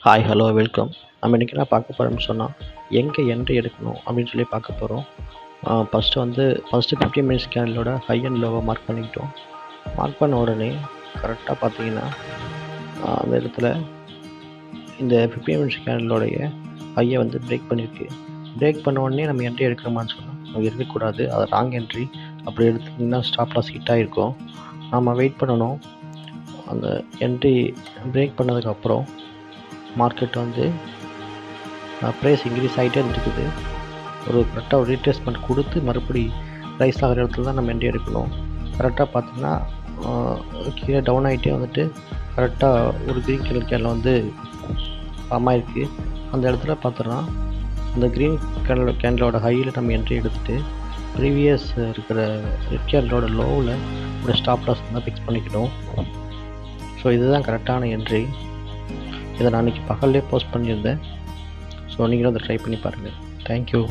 Hi hello welcome. நம்ம இன்றைக்கி என்ன பார்க்க போகிறோம்னு சொன்னால், எங்கே என்ட்ரி எடுக்கணும் அப்படின்னு சொல்லி பார்க்க போகிறோம். ஃபஸ்ட்டு 15 மினிட்ஸ் கேண்டலோட ஹை அண்ட் லோவை மார்க் பண்ணிக்கிட்டோம். மார்க் பண்ண உடனே கரெக்டாக பார்த்தீங்கன்னா அந்த இடத்துல இந்த 15 மினிட்ஸ் கேண்டலோடைய ஹையை வந்து பிரேக் பண்ணியிருக்கு. பிரேக் பண்ண உடனே நம்ம என்ட்ரி எடுக்கிறோமான்னு சொன்னால் அங்கே இருக்கக்கூடாது. அது ராங் என்ட்ரி. அப்படி எடுத்திங்கன்னா ஸ்டாப் லாஸ் ஹிட் ஆகிருக்கும். நம்ம வெயிட் பண்ணணும். அந்த என்ட்ரி பிரேக் பண்ணதுக்கப்புறம் மார்க்கெட் வந்து ப்ரைஸ் இன்க்ரீஸ் ஆகிட்டே இருக்குது. கரெக்டாக ஒரு ரீட்ரேஸ்மெண்ட் கொடுத்து மறுபடி ப்ரைஸ் ஆகிற இடத்துல தான் நம்ம என்ட்ரி எடுக்கணும். கரெக்டாக பார்த்தோன்னா கீழே டவுன் ஆகிட்டே வந்துட்டு கரெக்டாக ஒரு க்ரீன் கலர் கேனில் வந்து ஃபார்ம் ஆகிருக்கு. அந்த இடத்துல பார்த்தோன்னா அந்த க்ரீன் கலர் கேண்டலோட ஹையில் நம்ம என்ட்ரி எடுத்துகிட்டு ப்ரீவியஸ் இருக்கிற ரெட் கேண்டலோட லோவில் ஒரு ஸ்டாப் லாஸ் தான் ஃபிக்ஸ் பண்ணிக்கிட்டோம். ஸோ இதுதான் கரெக்டான என்ட்ரி. இதை நான் இன்றைக்கி பகல்லே போஸ்ட் பண்ணியிருந்தேன். ஸோ நீங்களும் அதை ட்ரை பண்ணி பாருங்கள். தேங்க்யூ.